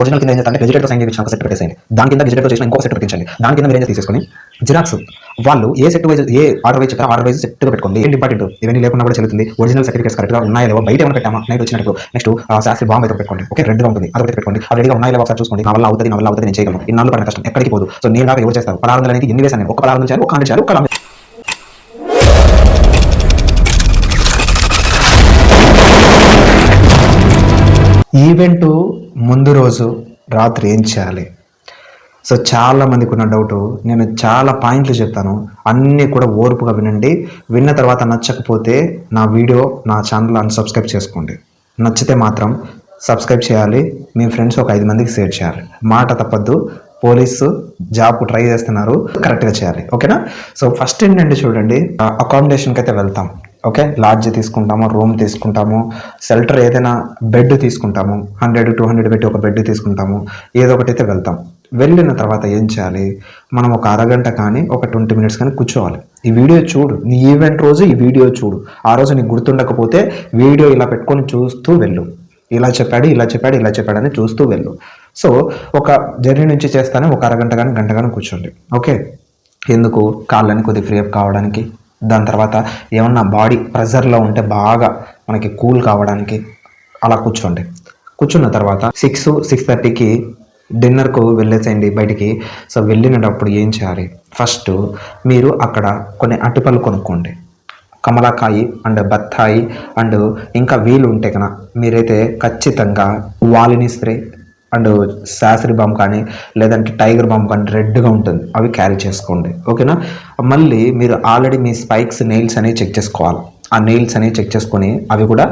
Original కింద ఏం చేస్తే గెజిటెడ్ సైన్ చేయించిన ఒక సెట్ పెట్టేసేయండి. దాని కింద గెజిటెడ్ చేసిన ఇంకొక సెట్ పెట్టించండి. దాని కింద మీరు ఏం తీసేసుకొని జిరాక్స్ వాళ్ళు ఏ సెట్ వైజ్ ఏ ఆర్డర్ వైజ్ చెప్పారో ఆర్డర్ వైజ్ సెట్ పెట్టుకోండి. ఏంటి ఇంపార్టెంట్ ఇవన్నీ లేకుండా కూడా చెల్లుతుంది. ఒరిజినల్ సర్టిఫికేట్స్ కరెక్ట్గా ఉన్నాయా లేవో బయట ఏమైనా పెట్టామా నైట్ వచ్చినట్టు. నెక్స్ట్ శాస్త్రి బాంబు అయితే పెట్టుకోండి. ఓకే, రెడ్గా ఉంటుంది అదొకటి పెట్టుకోండి. ఆ రెడీగా ఉన్నాయా లేవో ఒకసారి చూసుకోండి. నా వల్ల అవుతుంది నేను చేయగలను. ఇన్నాళ్ళు పడిన కష్టం ఎక్కడికి పోదు. సో నేను దాకా ఎవరు చేస్తారు? 1600 అనేది ఎన్ని వేసాను? ఒక 1600 చేయాలి, ఒక 100 చేయాలి, ఒక ఈవెంట్ ముందు రోజు రాత్రి ఏం చేయాలి? సో చాలా మందికి ఉన్న డౌట్. నేను చాలా పాయింట్లు చెప్తాను, అన్నీ కూడా ఓర్పుగా వినండి. విన్న తర్వాత నచ్చకపోతే నా వీడియో నా ఛానల్ అన్సబ్స్క్రైబ్ చేసుకోండి. నచ్చితే మాత్రం సబ్స్క్రైబ్ చేయాలి. మీ ఫ్రెండ్స్ ఒక 5 మందికి షేర్ చేయాలి. మాట తప్పద్దు. పోలీసు జాబ్కు ట్రై చేస్తున్నారు, కరెక్ట్గా చేయాలి. ఓకేనా? సో ఫస్ట్ ఏంటంటే చూడండి, అకామిడేషన్కి అయితే వెళ్తాం. ఓకే, లాడ్జ్ తీసుకుంటాము, రూమ్ తీసుకుంటాము, షెల్టర్ ఏదైనా బెడ్ తీసుకుంటాము. 100-200 పెట్టి ఒక బెడ్ తీసుకుంటాము. ఏదో ఒకటి అయితే వెళ్తాం. వెళ్ళిన తర్వాత ఏం చేయాలి? మనం ఒక అరగంట కానీ ఒక 20 మినిట్స్ కానీ కూర్చోవాలి. ఈ వీడియో చూడు, నీ ఈవెంట్ రోజు ఈ వీడియో చూడు. ఆ రోజు నీకు గుర్తుండకపోతే వీడియో ఇలా పెట్టుకొని చూస్తూ వెళ్ళు. ఇలా చెప్పాడు అని చూస్తూ వెళ్ళు. సో ఒక జర్నీ నుంచి చేస్తానే ఒక అరగంట కానీ గంట కానీ కూర్చోండి. ఓకే, ఎందుకు? కాళ్ళని కొద్దిగా ఫ్రీ అప్ కావడానికి. దాని తర్వాత ఏమన్నా బాడీ ప్రెజర్లో ఉంటే బాగా మనకి కూల్ కావడానికి అలా కూర్చోండి. కూర్చున్న తర్వాత 6-6:30కి డిన్నర్కు వెళ్ళేసేయండి బయటికి. సో వెళ్ళినప్పుడు ఏం చేయాలి? ఫస్ట్ మీరు అక్కడ కొన్ని అరటిపళ్ళు కొనుక్కోండి. కమలాకాయి అండ్ బత్తాయి అండ్ ఇంకా వీలు ఉంటే కన్నా మీరైతే ఖచ్చితంగా వాలిని స్ప్రే అండ్ శాస్త్రి బాంబ్ కానీ లేదంటే టైగర్ బాంబ్ కానీ రెడ్గా ఉంటుంది, అవి క్యారీ చేసుకోండి. ఓకేనా? మళ్ళీ మీరు ఆల్రెడీ మీ స్పైక్స్ నెయిల్స్ అనేవి చెక్ చేసుకోవాలి. ఆ నెయిల్స్ అనేవి చెక్ చేసుకొని అవి కూడా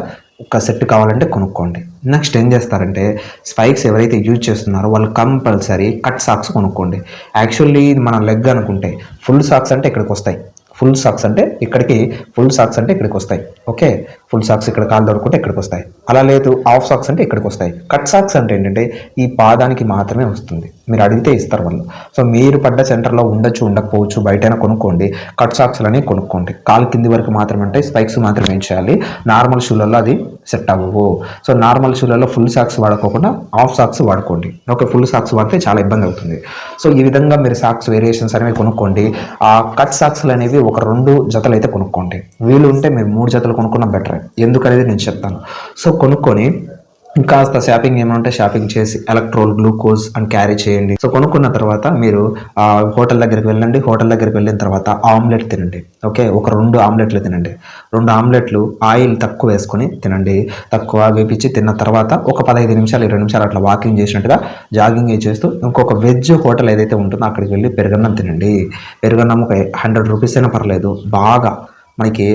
ఒక సెట్ కావాలంటే కొనుక్కోండి. నెక్స్ట్ ఏం చేస్తారంటే, స్పైక్స్ ఎవరైతే యూజ్ చేస్తున్నారో వాళ్ళు కంపల్సరీ కట్ సాక్స్ కొనుక్కోండి. యాక్చువల్లీ మన లెగ్ అనుకుంటే ఫుల్ సాక్స్ అంటే ఇక్కడికి వస్తాయి. ఫుల్ సాక్స్ అంటే ఇక్కడికి వస్తాయి. ఓకే, ఫుల్ సాక్స్ ఇక్కడ కాలు దొరుకుంటే ఇక్కడికి వస్తాయి. అలా లేదు హాఫ్ సాక్స్ అంటే ఇక్కడికి వస్తాయి. కట్ సాక్స్ అంటే ఏంటంటే ఈ పాదానికి మాత్రమే వస్తుంది. మీరు అడిగితే ఇస్తారు వాళ్ళు. సో మీరు పడ్డ సెంటర్లో ఉండకపోవచ్చు, బయటైనా కొనుక్కోండి. కట్ సాక్స్లని కొనుక్కోండి. కాలు కింది వరకు మాత్రమే ఉంటాయి. స్పైక్స్ మాత్రమే ఏం చేయాలి? నార్మల్ షూలలో అది సెట్ అవ్వవు. సో నార్మల్ షూలలో ఫుల్ సాక్స్ వాడుకోకుండా హాఫ్ సాక్స్ వాడుకోండి. ఓకే, ఫుల్ సాక్స్ వాడితే చాలా ఇబ్బంది అవుతుంది. సో ఈ విధంగా మీరు సాక్స్ వేరియేషన్స్ అనేవి కొనుక్కోండి. ఆ కట్ సాక్స్లు అనేవి ఒక 2 జతలు అయితే కొనుక్కోండి. వీలు ఉంటే మీరు 3 జతలు కొనుక్కున్న బెటర్. ఎందుకనేది నేను చెప్తాను. సో కొనుక్కొని కాస్త షాపింగ్ ఏమంటే షాపింగ్ చేసి ఎలక్ట్రోల్, గ్లూకోజ్ అండ్ క్యారీ చేయండి. సో కొనుక్కున్న తర్వాత మీరు హోటల్ దగ్గరికి వెళ్ళండి. హోటల్ దగ్గరికి వెళ్ళిన తర్వాత ఆమ్లెట్ తినండి. ఓకే, ఒక 2 ఆమ్లెట్లు తినండి. 2 ఆమ్లెట్లు ఆయిల్ తక్కువ వేసుకొని తినండి. తక్కువ వేపించి తిన్న తర్వాత ఒక 15 నిమిషాలు 20 నిమిషాలు అట్లా వాకింగ్ చేసినట్టుగా జాగింగ్ చేస్తూ ఇంకొక వెజ్ హోటల్ ఏదైతే ఉంటుందో అక్కడికి వెళ్ళి పెరుగన్నం తినండి. పెరుగన్నం ఒక 100 రూపీస్ అయినా పర్లేదు. బాగా మనకి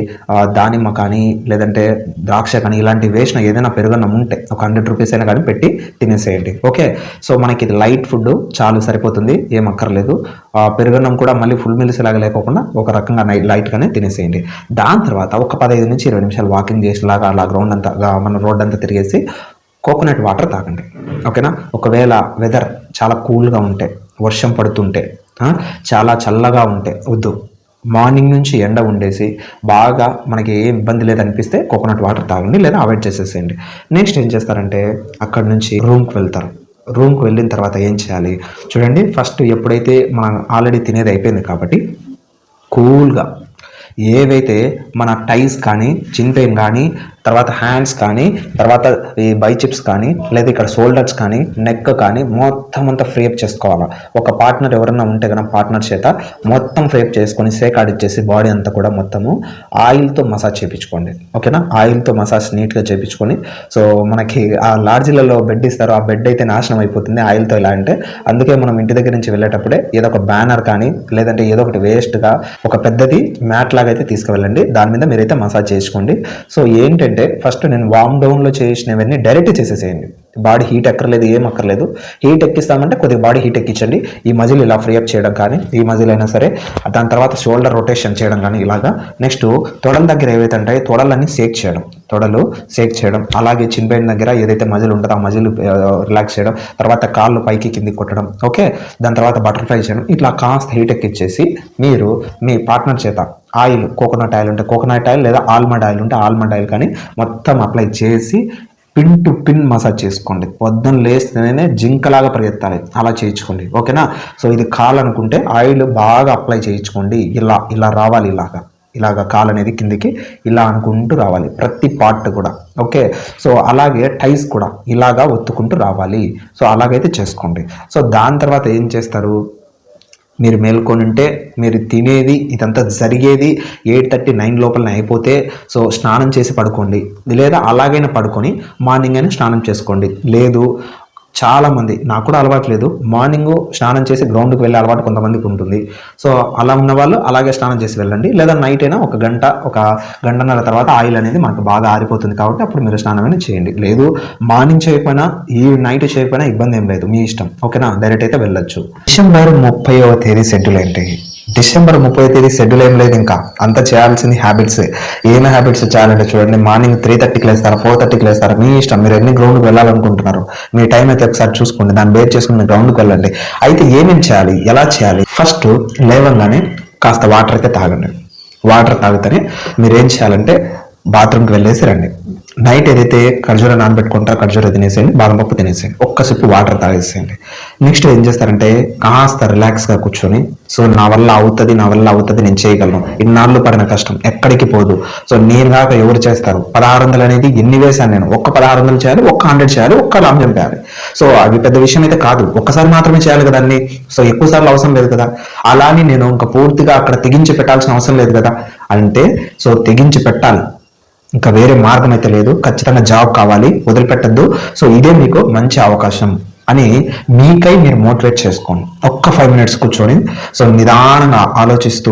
దానిమ్మ కానీ లేదంటే ద్రాక్ష కానీ ఇలాంటివి వేసిన ఏదైనా పెరుగన్నం ఉంటే ఒక 100 రూపీస్ అయినా కానీ పెట్టి తినేసేయండి. ఓకే, సో మనకి ఇది లైట్ ఫుడ్ చాలు, సరిపోతుంది, ఏం అక్కర్లేదు. పెరుగన్నం కూడా మళ్ళీ ఫుల్ మీల్స్ లాగా లేకోకుండా ఒక రకంగా లైట్గానే తినేసేయండి. దాని తర్వాత ఒక 15 నుంచి 20 నిమిషాలు వాకింగ్ చేసేలాగా అలా గ్రౌండ్ అంతా మన రోడ్ అంతా తిరిగేసి కోకోనట్ వాటర్ తాగండి. ఓకేనా? ఒకవేళ వెదర్ చాలా కూల్గా ఉంటే, వర్షం పడుతుంటే, చాలా చల్లగా ఉంటే వద్దు. మార్నింగ్ నుంచి ఎండ ఉండేసి బాగా మనకి ఏ ఇబ్బంది లేదనిపిస్తే కోకోనట్ వాటర్ తాగండి, లేదా అవాయిడ్ చేసేసేయండి. నెక్స్ట్ ఏం చేస్తారంటే అక్కడ నుంచి రూమ్కి వెళ్తారు. రూమ్కి వెళ్ళిన తర్వాత ఏం చేయాలి చూడండి. ఫస్ట్ ఎప్పుడైతే మనం ఆల్రెడీ తినేది అయిపోయింది కాబట్టి కూల్గా ఏవైతే మన టైస్ కానీ, చిన్ పెయిన్ కానీ, తర్వాత హ్యాండ్స్ కానీ, తర్వాత ఈ బైచిప్స్ కానీ, లేదా ఇక్కడ షోల్డర్స్ కానీ, నెక్ కానీ మొత్తం అంతా ఫ్రీ అప్ చేసుకోవాలి. ఒక పార్ట్నర్ ఎవరైనా ఉంటే కనుక పార్ట్నర్ చేత మొత్తం ఫ్రీ అప్ చేసుకొని సేక్ ఆడిచ్చేసి బాడీ అంతా కూడా మొత్తము ఆయిల్తో మసాజ్ చేయించుకోండి. ఓకేనా? ఆయిల్తో మసాజ్ నీట్గా చేయించుకొని, సో మనకి ఆ లాడ్జీలలో బెడ్ ఇస్తారు, ఆ బెడ్ అయితే నాశనం అయిపోతుంది ఆయిల్తో. ఇలా అంటే అందుకే మనం ఇంటి దగ్గర నుంచి వెళ్ళేటప్పుడే ఏదో ఒక బ్యానర్ కానీ లేదంటే ఏదో ఒకటి వేస్ట్గా ఒక పెద్దది మ్యాట్ లాగా అయితే తీసుకువెళ్ళండి. దాని మీద మీరైతే మసాజ్ చేసుకోండి. సో ఏంటంటే ఫస్ట్ నేను వార్మ్ డౌన్లో చేసినవన్నీ డైరెక్ట్ చేసేసేయండి. బాడీ హీట్ ఎక్కర్లేదు, ఏం అక్కర్లేదు. హీట్ ఎక్కిస్తామంటే కొద్దిగా బాడీ హీట్ ఎక్కించండి. ఈ మజిల్ ఇలా ఫ్రీ అప్ చేయడం కానీ, ఈ మజిల్ అయినా సరే, దాని తర్వాత షోల్డర్ రొటేషన్ చేయడం కానీ ఇలాగా. నెక్స్ట్ తొడల దగ్గర ఏవైతే ఉంటాయో తొడలన్నీ షేక్ చేయడం, అలాగే చిన్ బెయిన్ దగ్గర ఏదైతే మజిల్ ఉంటుందో ఆ మజిల్ రిలాక్స్ చేయడం, తర్వాత కాళ్ళు పైకి కిందికి కొట్టడం. ఓకే, దాని తర్వాత బటర్ఫ్లై చేయడం. ఇట్లా కాస్త హీట్ ఎక్కిచ్చేసి మీరు మీ పార్ట్నర్ చేత ఆయిల్, కోకోనట్ ఆయిల్ ఉంటే కోకోనట్ ఆయిల్, లేదా ఆల్మండ్ ఆయిల్ ఉంటే ఆల్మండ్ ఆయిల్ కానీ మొత్తం అప్లై చేసి పిన్ టు పిన్ మసాజ్ చేసుకోండి. పొద్దున్న లేస్తేనే జింకలాగా పరిగెత్తాలి, అలా చేయించుకోండి. ఓకేనా? సో ఇది కాలనుకుంటే ఆయిల్ బాగా అప్లై చేయించుకోండి. ఇలా ఇలా రావాలి, ఇలాగ కాలు అనేది కిందికి ఇలా అనుకుంటూ రావాలి, ప్రతి పార్ట్ కూడా. ఓకే, సో అలాగే టైస్ కూడా ఇలాగా ఒత్తుకుంటూ రావాలి. సో అలాగైతే చేసుకోండి. సో దాని తర్వాత ఏం చేస్తారు, మీరు మేల్కొని ఉంటే మీరు తినేది ఇదంతా జరిగేది 8:30-9 లోపలనే అయిపోతే సో స్నానం చేసి పడుకోండి, లేదా అలాగైనా పడుకొని మార్నింగ్ అయినా స్నానం చేసుకోండి. లేదు, చాలామంది, నాకు కూడా అలవాటు లేదు, మార్నింగ్ స్నానం చేసి గ్రౌండ్కి వెళ్ళే అలవాటు కొంతమందికి ఉంటుంది. సో అలా ఉన్న వాళ్ళు అలాగే స్నానం చేసి వెళ్ళండి, లేదా నైట్ అయినా ఒక గంటన్నర తర్వాత ఆయిల్ అనేది మనకు బాగా ఆరిపోతుంది కాబట్టి అప్పుడు మీరు స్నానం అయినా చేయండి. లేదు, మార్నింగ్ చేయకపోయినా ఈ నైట్ చేయకపోయినా ఇబ్బంది ఏం లేదు, మీ ఇష్టం. ఓకేనా? డైరెక్ట్ అయితే వెళ్ళొచ్చు. డిసెంబర్ 30వ తేదీ షెడ్యూల్ ఏంటి? డిసెంబర్ 30వ తేదీ షెడ్యూల్ ఏం లేదు, ఇంకా అంతా చేయాల్సింది హ్యాబిట్స్. ఏమైనా హ్యాబిట్స్ చేయాలంటే చూడండి, మార్నింగ్ 3:30కి లేస్తారా, 4:30కి లేస్తారా, మీ ఇష్టం. మీరు ఎన్ని గ్రౌండ్కి వెళ్ళాలనుకుంటున్నారు మీ టైం అయితే ఒకసారి చూసుకోండి, దాన్ని బేర్ చేసుకుని మీరు గ్రౌండ్కి వెళ్ళండి. అయితే ఏమేమి చేయాలి, ఎలా చేయాలి? ఫస్ట్ లేవగానే కాస్త వాటర్ అయితే తాగండి. వాటర్ తాగితేనే మీరు ఏం చేయాలంటే బాత్రూమ్కి వెళ్ళేసి రండి. నైట్ ఏదైతే ఖర్జూర నానబెట్టుకుంటారో ఖర్జూర తినేసేయండి, బాదం పప్పు తినేసేయండి, ఒక్క సిప్పు వాటర్ తాగేసేయండి. నెక్స్ట్ ఏం చేస్తారంటే కాస్త రిలాక్స్గా కూర్చొని, సో నా వల్ల అవుతుంది, నేను చేయగలను, ఇన్నాళ్ళు పడిన కష్టం ఎక్కడికి పోదు. సో నేను కాక ఎవరు చేస్తారు? 1600 అనేది ఎన్ని వేశాను నేను? ఒక్క 1600 చేయాలి, ఒక్క 100 చేయాలి, ఒక్క లాంగ్ జంప్ చేయాలి. సో అవి పెద్ద విషయం అయితే కాదు, ఒక్కసారి మాత్రమే చేయాలి కదా అన్ని. సో ఎక్కువ సార్లు అవసరం లేదు కదా. అలానే నేను ఇంకా పూర్తిగా అక్కడ తెగించి పెట్టాల్సిన అవసరం లేదు కదా. అంటే సో తెగించి పెట్టాలి, ఇంకా వేరే మార్గం అయితే లేదు. ఖచ్చితంగా జాబ్ కావాలి, వదిలిపెట్టద్దు. సో ఇదే మీకు మంచి అవకాశం అని మీకై మీరు మోటివేట్ చేసుకోండి. ఒక్క 5 మినిట్స్ కూర్చొని సో నిదానంగా ఆలోచిస్తూ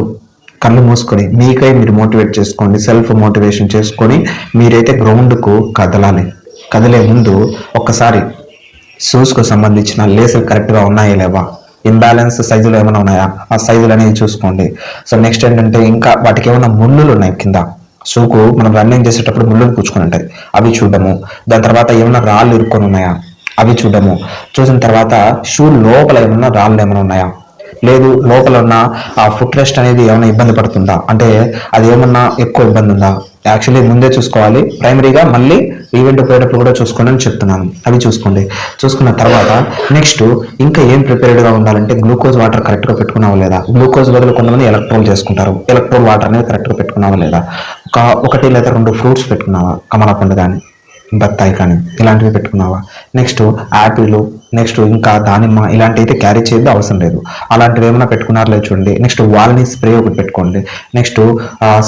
కళ్ళు మూసుకొని మీకై మీరు మోటివేట్ చేసుకోండి, సెల్ఫ్ మోటివేషన్ చేసుకొని మీరైతే గ్రౌండ్కు కదలాలి. కదిలే ముందు ఒక్కసారి షూస్కు సంబంధించిన లేసులు కరెక్ట్గా ఉన్నాయా లేవా, ఇంబ్యాలెన్స్ సైజులు ఏమైనా ఉన్నాయా, ఆ సైజులు అనేవి చూసుకోండి. సో నెక్స్ట్ ఏంటంటే ఇంకా వాటికి ఏమైనా ముళ్ళులు ఉన్నాయి కింద, షూకు మనం రన్నింగ్ చేసేటప్పుడు ముళ్ళులు కూర్చుకొని ఉంటాయి, అవి చూడము. దాని తర్వాత ఏమైనా రాళ్ళు ఇరుక్కొని ఉన్నాయా అవి చూడము. చూసిన తర్వాత షూ లోపల ఏమైనా రాళ్ళు ఏమైనా ఉన్నాయా, లేదు లోపల ఉన్న ఆ ఫుట్ రెస్ట్ అనేది ఏమైనా ఇబ్బంది పడుతుందా, అంటే అది ఏమన్నా ఎక్కువ ఇబ్బంది ఉందా, యాక్చువల్లీ ముందే చూసుకోవాలి. ప్రైమరీగా మళ్ళీ ఈవెంట్ పోయేటప్పుడు కూడా చూసుకోండి అని చెప్తున్నాను. అవి చూసుకోండి. చూసుకున్న తర్వాత నెక్స్ట్ ఇంకా ఏం ప్రిపేర్డ్గా ఉండాలంటే గ్లూకోజ్ వాటర్ కరెక్ట్గా పెట్టుకున్నావా లేదా. గ్లూకోజ్ బదులు కొంతమంది ఎలక్ట్రోల్ చేసుకుంటారు, ఎలక్ట్రోల్ వాటర్ అనేది కరెక్ట్గా పెట్టుకున్నావా లేదా. ఒకటి లేదా 2 ఫ్రూట్స్ పెట్టుకున్నావా, కమలాపండు కానీ బత్తాయి కానీ ఇలాంటివి పెట్టుకున్నావా. నెక్స్ట్ యాపిల్, నెక్స్ట్ ఇంకా దానిమ్మ ఇలాంటివి అయితే క్యారీ చేయద్దు, అవసరం లేదు. అలాంటివి ఏమైనా పెట్టుకున్నారో లేదు చూడండి. నెక్స్ట్ వాల్నీ స్ప్రే ఒకటి పెట్టుకోండి. నెక్స్ట్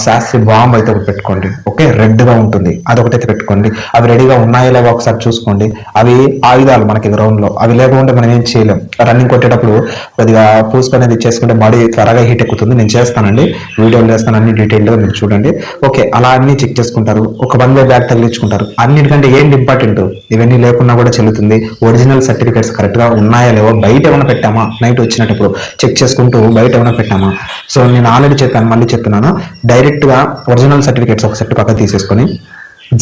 శాస్త్రి బాంబ్ అయితే ఒకటి పెట్టుకోండి. ఓకే, రెడ్గా ఉంటుంది, అదొకటైతే పెట్టుకోండి. అవి రెడీగా ఉన్నాయో లేవో ఒకసారి చూసుకోండి. అవి ఆయుధాలు మనకి గ్రౌండ్లో, అవి లేకుంటే మనం ఏం చేయలేం. రన్నింగ్ కొట్టేటప్పుడు కొద్దిగా పూసుకునేది చేసుకుంటే బాడీ త్వరగా హీట్ ఎక్కుతుంది. నేను చేస్తానండి, వీడియోలు చేస్తాను, అన్ని డీటెయిల్గా మీరు చూడండి. ఓకే, అలా అన్ని చెక్ చేసుకుంటారు. ఒక 1 వే బ్యాగ్ తగిలించుకుంటారు. అన్నిటికంటే ఏంటి ఇంపార్టెంట్, ఇవన్నీ లేకున్నా కూడా చెల్లుతుంది. ఒరిజినల్ సర్టిఫికేట్స్ కరెక్ట్గా ఉన్నాయా లేవో, బయట ఏమైనా పెట్టామా, నైట్ వచ్చినప్పుడు చెక్ చేసుకుంటూ బయట ఏమైనా పెట్టామా. సో నేను ఆల్రెడీ చెప్పాను, మళ్ళీ చెప్తున్నాను, డైరెక్ట్గా ఒరిజినల్ సర్టిఫికేట్స్ ఒక సెట్ పక్కన తీసేసుకొని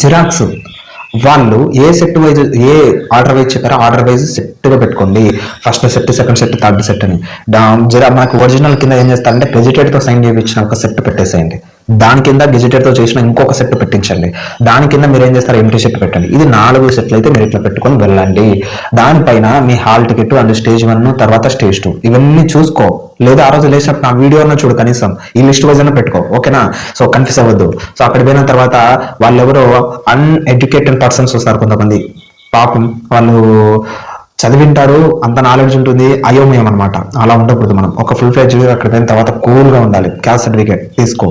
జిరాక్స్ వాళ్ళు ఏ సెట్ వైజ్ ఏ ఆర్డర్ వైజ్ చెప్పారో ఆర్డర్ వైజ్ సెట్గా పెట్టుకోండి. First set, second set, third set అని. మనకు ఒరిజినల్ కింద ఏం చేస్తారంటే గెజిటెడ్తో సైన్ చేయించిన ఒక సెట్ పెట్టేసేయండి. దాని కింద గెజిటెడ్తో చేసిన ఇంకొక సెట్ పెట్టించండి. దాని కింద మీరు ఏం చేస్తారు, ఎంటీ సెట్ పెట్టండి. ఇది 4 సెట్లు అయితే మీరు ఇట్లా పెట్టుకొని వెళ్ళండి. దానిపైన మీ హాల్ టికెట్ అండ్ స్టేజ్ 1 తర్వాత స్టేజ్ 2 ఇవన్నీ చూసుకో. లేదా ఆ రోజు లేచినప్పుడు నా వీడియో అన్న చూడు, కనీసం ఈ లిస్ట్ వైజ్ అన్న పెట్టుకో. ఓకేనా? సో కన్ఫ్యూజ్ అవ్వద్దు. సో అక్కడ పోయిన తర్వాత వాళ్ళెవరో అన్ఎడ్యుకేటెడ్ పర్సన్స్ వస్తారు కొంతమంది, పాపం వాళ్ళు చదివింటారు, అంత నాలెడ్జ్ ఉంటుంది, అయోమయం అనమాట. అలా ఉండకూడదు. మనం ఒక ఫుల్ ఫ్లెడ్జ్ అక్కడ పోయిన తర్వాత కూల్గా ఉండాలి. క్యాస్ట్ సర్టిఫికేట్ తీసుకో,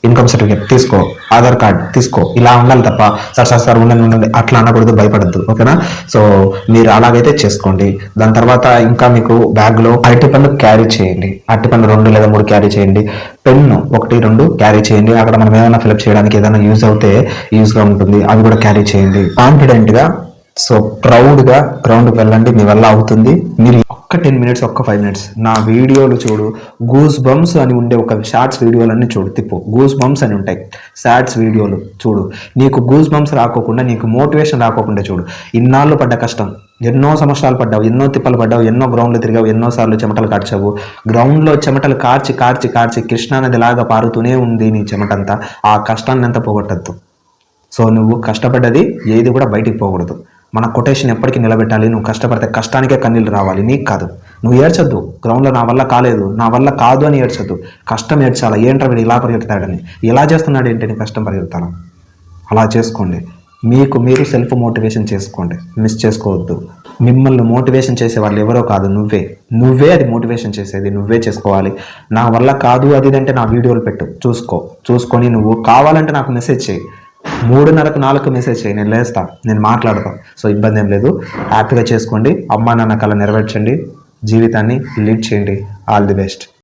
ఇన్కమ్ సర్టిఫికేట్ తీసుకో, ఆధార్ కార్డ్ తీసుకో, ఇలా ఉండాలి తప్ప సార్ ఉండండి అట్లా అనకూడదు, భయపడద్దు. ఓకేనా? సో మీరు అలాగైతే చేసుకోండి. దాని తర్వాత ఇంకా మీకు బ్యాగ్లో అరటిపండు క్యారీ చేయండి. అరటిపండు 2 లేదా 3 క్యారీ చేయండి. పెన్ను 1, 2 క్యారీ చేయండి. అక్కడ మనం ఏమైనా ఫిల్అప్ చేయడానికి ఏదైనా యూజ్ అవుతే యూజ్గా ఉంటుంది, అవి కూడా క్యారీ చేయండి. కాన్ఫిడెంట్గా సో ప్రౌడ్గా గ్రౌండ్కి వెళ్ళండి, మీ వల్ల అవుతుంది. మీరు ఒక్క 10 మినిట్స్, ఒక్క 5 మినిట్స్ నా వీడియోలు చూడు. గూస్ బంప్స్ అని ఉండే ఒక షార్ట్స్ వీడియోలన్నీ చూడు, తిప్పు. గూస్ బంప్స్ అని ఉంటాయి షార్ట్స్ వీడియోలు చూడు. నీకు గూస్ బంప్స్ రాకోకుండా, నీకు మోటివేషన్ రాకోకుండా చూడు. ఇన్నాళ్ళు పడ్డ కష్టం, ఎన్నో సంవత్సరాలు పడ్డావు, ఎన్నో తిప్పలు పడ్డావు, ఎన్నో గ్రౌండ్లు తిరిగావు, ఎన్నోసార్లు చెమటలు కార్చావు. గ్రౌండ్లో చెమటలు కార్చి కార్చి కార్చి కృష్ణానది లాగా పారుతూనే ఉంది నీ చెమటంతా. ఆ కష్టాన్ని అంతా పోగొట్టద్దు. సో నువ్వు కష్టపడ్డది ఏది కూడా బయటికి పోకూడదు. మన కొటేషన్ ఎప్పటికీ నిలబెట్టాలి. నువ్వు కష్టపడితే కష్టానికే కన్నీళ్ళు రావాలి, నీకు కాదు. నువ్వు ఏడ్చొద్దు గ్రౌండ్లో నా వల్ల కాలేదు, నా వల్ల కాదు అని ఏడ్చొద్దు. కష్టం ఏడ్చాలా, ఏంట్రా వీడు ఇలా పరిగెడతాడని, ఇలా చేస్తున్నాడు ఏంటి, నేను కష్టం పరిగెడతాను. అలా చేసుకోండి. మీకు మీరు సెల్ఫ్ మోటివేషన్ చేసుకోండి, మిస్ చేసుకోవద్దు. మిమ్మల్ని మోటివేషన్ చేసే వాళ్ళు ఎవరో కాదు, నువ్వే అది మోటివేషన్ చేసేది, నువ్వే చేసుకోవాలి. నా వల్ల కాదు అది అంటే నా వీడియోలు పెట్టు, చూసుకొని నువ్వు కావాలంటే నాకు మెసేజ్ చేయి. 3:30కు 4కు మెసేజ్ చేయి, నేను లేస్తా, నేను మాట్లాడతా. సో ఇబ్బంది ఏం లేదు, హ్యాపీగా చేసుకోండి. అమ్మా నాన్న కళ నెరవేర్చండి, జీవితాన్ని లీడ్ చేయండి. All the best.